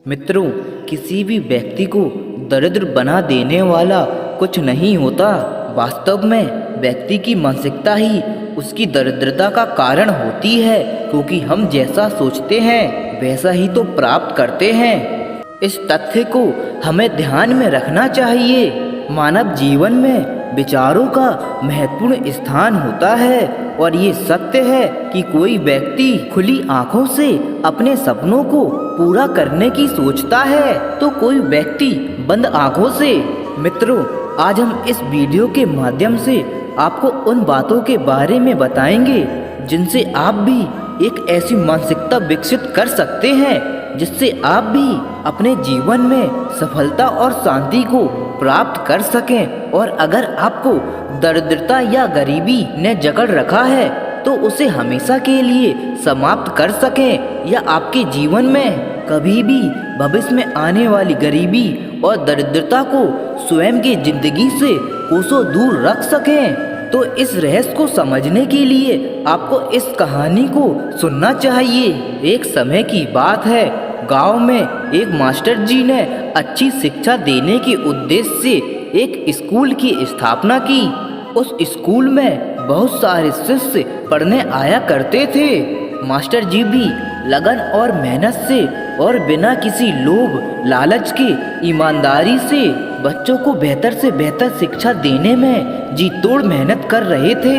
मित्रों, किसी भी व्यक्ति को दरिद्र बना देने वाला कुछ नहीं होता। वास्तव में व्यक्ति की मानसिकता ही उसकी दरिद्रता का कारण होती है, क्योंकि हम जैसा सोचते हैं वैसा ही तो प्राप्त करते हैं। इस तथ्य को हमें ध्यान में रखना चाहिए। मानव जीवन में विचारों का महत्वपूर्ण स्थान होता है और ये सत्य है कि कोई व्यक्ति खुली आंखों से अपने सपनों को पूरा करने की सोचता है तो कोई व्यक्ति बंद आंखों से। मित्रों, आज हम इस वीडियो के माध्यम से आपको उन बातों के बारे में बताएंगे जिनसे आप भी एक ऐसी मानसिकता विकसित कर सकते हैं जिससे आप भी अपने जीवन में सफलता और शांति को प्राप्त कर सकें। और अगर आपको दरिद्रता या गरीबी ने जकड़ रखा है तो उसे हमेशा के लिए समाप्त कर सकें, या आपके जीवन में कभी भी भविष्य में आने वाली गरीबी और दरिद्रता को स्वयं की जिंदगी से कोसों दूर रख सकें। तो इस रहस्य को समझने के लिए आपको इस कहानी को सुनना चाहिए। एक समय की बात है, गांव में एक मास्टर जी ने अच्छी शिक्षा देने के उद्देश्य से एक स्कूल की स्थापना की। उस स्कूल में बहुत सारे शिष्य पढ़ने आया करते थे। मास्टर जी भी लगन और मेहनत से और बिना किसी लोभ लालच के ईमानदारी से बच्चों को बेहतर से बेहतर शिक्षा देने में जी तोड़ मेहनत कर रहे थे।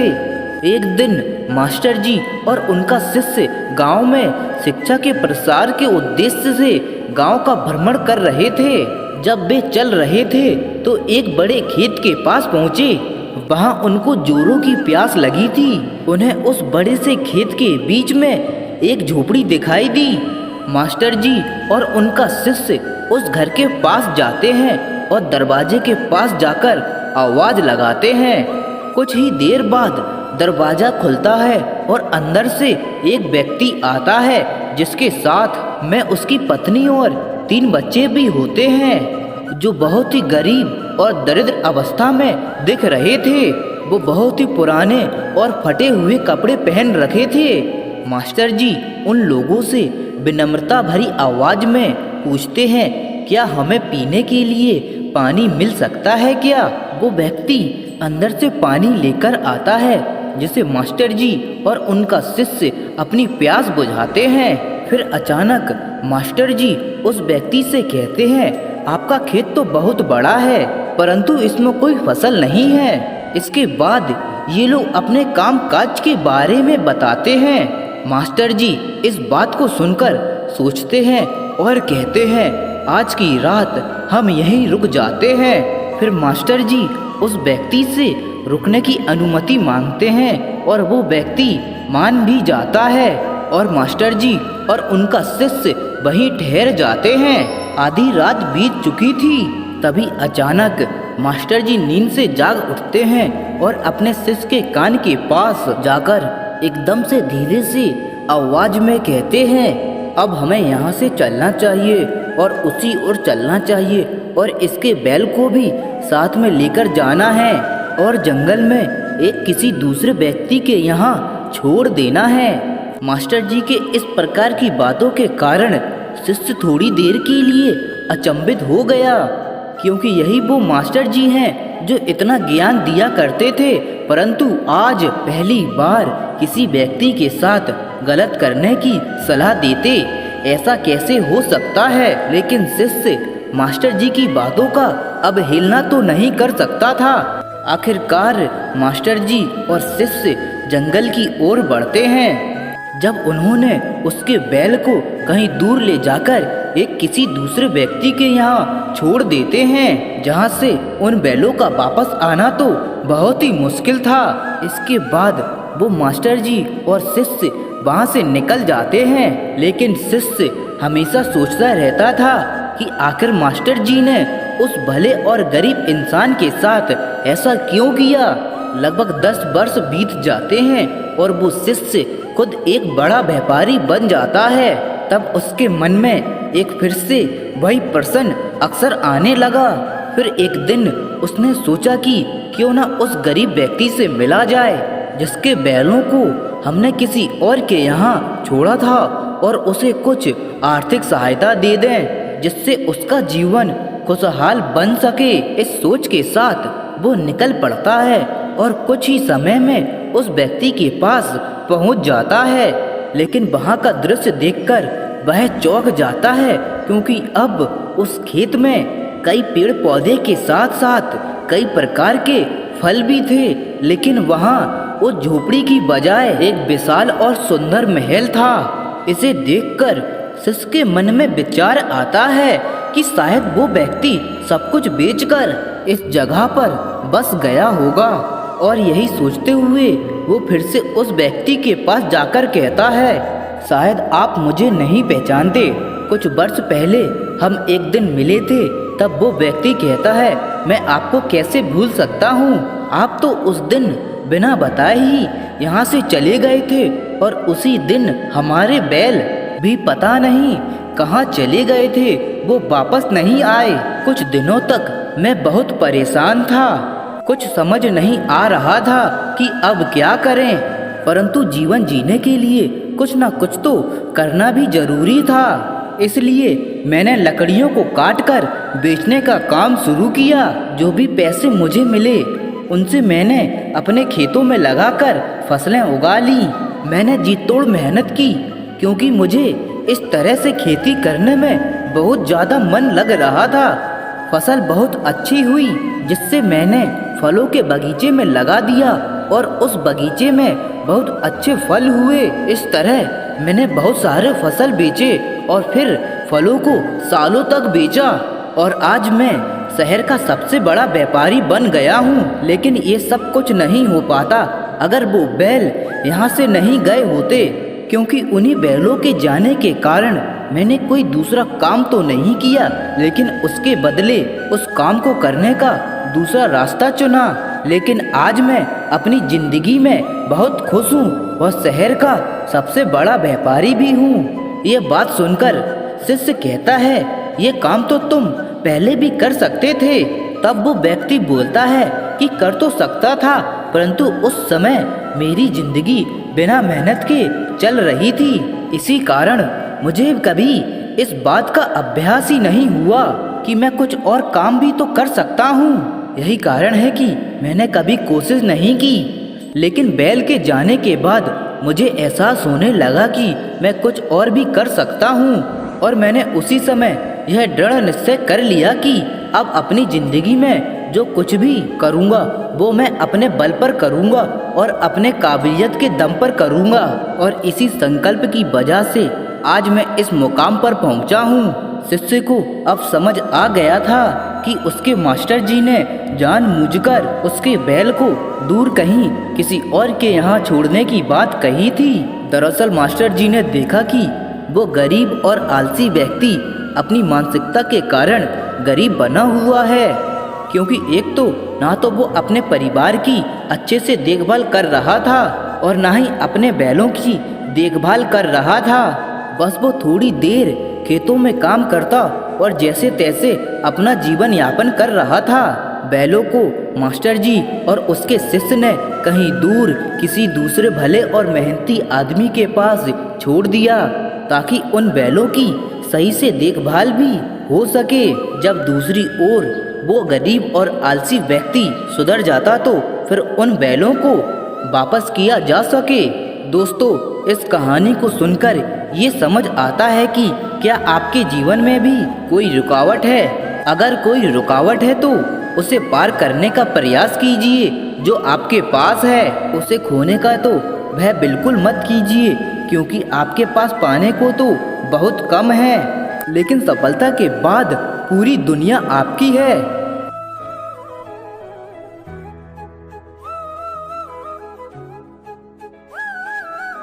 एक दिन मास्टर जी और उनका शिष्य गांव में शिक्षा के प्रसार के उद्देश्य से गांव का भ्रमण कर रहे थे। जब वे चल रहे थे तो एक बड़े खेत के पास पहुँचे। वहाँ उनको जोरों की प्यास लगी थी। उन्हें उस बड़े से खेत के बीच में एक झोपड़ी दिखाई दी। मास्टर जी और उनका शिष्य उस घर के पास जाते हैं और दरवाजे के पास जाकर आवाज लगाते हैं। कुछ ही देर बाद दरवाजा खुलता है और अंदर से एक व्यक्ति आता है जिसके साथ में उसकी पत्नी और 3 बच्चे भी होते हैं, जो बहुत ही गरीब और दरिद्र अवस्था में दिख रहे थे। वो बहुत ही पुराने और फटे हुए कपड़े पहन रखे थे। मास्टर जी उन लोगों से विनम्रता भरी आवाज में पूछते हैं, क्या हमें पीने के लिए पानी मिल सकता है क्या? वो व्यक्ति अंदर से पानी लेकर आता है, जिसे मास्टर जी और उनका शिष्य अपनी प्यास बुझाते हैं। फिर अचानक मास्टर जी उस व्यक्ति से कहते हैं, आपका खेत तो बहुत बड़ा है परंतु इसमें कोई फसल नहीं है। इसके बाद ये लोग अपने काम काज के बारे में बताते हैं। मास्टर जी इस बात को सुनकर सोचते हैं और कहते हैं, आज की रात हम यहीं रुक जाते हैं। फिर मास्टर जी उस व्यक्ति से रुकने की अनुमति मांगते हैं और वो व्यक्ति मान भी जाता है और मास्टर जी और उनका शिष्य वहीं ठहर जाते हैं। आधी रात बीत चुकी थी। तभी अचानक मास्टर जी नींद से जाग उठते हैं और अपने शिष्य के कान के पास जाकर एकदम से धीरे से आवाज में कहते हैं, अब हमें यहाँ से चलना चाहिए और उसी ओर चलना चाहिए और इसके बैल को भी साथ में लेकर जाना है और जंगल में एक किसी दूसरे व्यक्ति के यहाँ छोड़ देना है। मास्टर जी के इस प्रकार की बातों के कारण शिष्य थोड़ी देर के लिए अचंभित हो गया, क्योंकि यही वो मास्टर जी हैं जो इतना ज्ञान दिया करते थे, परंतु आज पहली बार किसी व्यक्ति के साथ गलत करने की सलाह देते। ऐसा कैसे हो सकता है? लेकिन शिष्य मास्टर जी की बातों का अब हिलना तो नहीं कर सकता था। आखिरकार मास्टर जी और शिष्य जंगल की ओर बढ़ते हैं। जब उन्होंने उसके बैल को कहीं दूर ले जाकर एक किसी दूसरे व्यक्ति के यहाँ छोड़ देते हैं, जहाँ से उन बैलों का वापस आना तो बहुत ही मुश्किल था। इसके बाद वो मास्टर जी और शिष्य वहाँ से निकल जाते हैं। लेकिन शिष्य हमेशा सोचता रहता था कि आखिर मास्टर जी ने उस भले और गरीब इंसान के साथ ऐसा क्यों किया। लगभग 10 वर्ष बीत जाते हैं और वो शिष्य खुद एक बड़ा व्यापारी बन जाता है। तब उसके मन में एक फिर से वही प्रश्न अक्सर आने लगा। फिर एक दिन उसने सोचा कि क्यों ना उस गरीब व्यक्ति से मिला जाए जिसके बैलों को हमने किसी और के यहाँ छोड़ा था और उसे कुछ आर्थिक सहायता दे दें। जिससे उसका जीवन खुशहाल बन सके। इस सोच के साथ वो निकल पड़ता है और कुछ ही समय में उस व्यक्ति के पास पहुंच जाता है। लेकिन वहाँ का दृश्य देखकर वह चौंक जाता है, क्योंकि अब उस खेत में कई पेड़ पौधे के साथ साथ कई प्रकार के फल भी थे। लेकिन वहाँ उस झोपड़ी की बजाय एक विशाल और सुंदर महल था। इसे देखकर शिष्य के मन में विचार आता है कि शायद वो व्यक्ति सब कुछ बेचकर इस जगह पर बस गया होगा। और यही सोचते हुए वो फिर से उस व्यक्ति के पास जाकर कहता है, शायद आप मुझे नहीं पहचानते। कुछ वर्ष पहले हम एक दिन मिले थे। तब वो व्यक्ति कहता है, मैं आपको कैसे भूल सकता हूँ, आप तो उस दिन बिना बताए ही यहाँ से चले गए थे और उसी दिन हमारे बैल भी पता नहीं कहाँ चले गए थे, वो वापस नहीं आए। कुछ दिनों तक मैं बहुत परेशान था, कुछ समझ नहीं आ रहा था कि अब क्या करें, परंतु जीवन जीने के लिए कुछ ना कुछ तो करना भी जरूरी था। इसलिए मैंने लकड़ियों को काटकर बेचने का काम शुरू किया। जो भी पैसे मुझे मिले उनसे मैंने अपने खेतों में लगाकर फसलें उगा ली। मैंने जी तोड़ मेहनत की, क्योंकि मुझे इस तरह से खेती करने में बहुत ज़्यादा मन लग रहा था। फसल बहुत अच्छी हुई, जिससे मैंने फलों के बगीचे में लगा दिया और उस बगीचे में बहुत अच्छे फल हुए। इस तरह मैंने बहुत सारे फसल बेचे और फिर फलों को सालों तक बेचा और आज मैं शहर का सबसे बड़ा व्यापारी बन गया हूँ। लेकिन ये सब कुछ नहीं हो पाता अगर वो बैल यहाँ से नहीं गए होते, क्योंकि उन्हीं बैलों के जाने के कारण मैंने कोई दूसरा काम तो नहीं किया, लेकिन उसके बदले उस काम को करने का दूसरा रास्ता चुना। लेकिन आज मैं अपनी जिंदगी में बहुत खुश हूँ और शहर का सबसे बड़ा व्यापारी भी हूँ। ये बात सुनकर शिष्य कहता है, ये काम तो तुम पहले भी कर सकते थे। तब वो व्यक्ति बोलता है कि कर तो सकता था, परंतु उस समय मेरी जिंदगी बिना मेहनत के चल रही थी। इसी कारण मुझे कभी इस बात का अभ्यास ही नहीं हुआ कि मैं कुछ और काम भी तो कर सकता हूँ। यही कारण है कि मैंने कभी कोशिश नहीं की। लेकिन बैल के जाने के बाद मुझे एहसास होने लगा कि मैं कुछ और भी कर सकता हूँ, और मैंने उसी समय यह दृढ़ निश्चय कर लिया कि अब अपनी जिंदगी में जो कुछ भी करूँगा वो मैं अपने बल पर करूँगा और अपने काबिलियत के दम पर करूँगा। और इसी संकल्प की वजह से आज मैं इस मुकाम पर पहुँचा हूँ। शिष्य को अब समझ आ गया था कि उसके मास्टर जी ने जानबूझकर उसके बैल को दूर कहीं किसी और के यहाँ छोड़ने की बात कही थी। दरअसल मास्टर जी ने देखा कि वो गरीब और आलसी व्यक्ति अपनी मानसिकता के कारण गरीब बना हुआ है, क्योंकि एक तो ना तो वो अपने परिवार की अच्छे से देखभाल कर रहा था और ना ही अपने बैलों की देखभाल कर रहा था। बस वो थोड़ी देर खेतों में काम करता और जैसे तैसे अपना जीवन यापन कर रहा था। बैलों को मास्टर जी और उसके शिष्य ने कहीं दूर किसी दूसरे भले और मेहनती आदमी के पास छोड़ दिया, ताकि उन बैलों की सही से देखभाल भी हो सके। जब दूसरी ओर वो गरीब और आलसी व्यक्ति सुधर जाता तो फिर उन बैलों को वापस किया जा सके। दोस्तों, इस कहानी को सुनकर ये समझ आता है कि क्या आपके जीवन में भी कोई रुकावट है? अगर कोई रुकावट है तो उसे पार करने का प्रयास कीजिए। जो आपके पास है उसे खोने का तो वह बिल्कुल मत कीजिए, क्योंकि आपके पास पाने को तो बहुत कम है, लेकिन सफलता के बाद पूरी दुनिया आपकी है।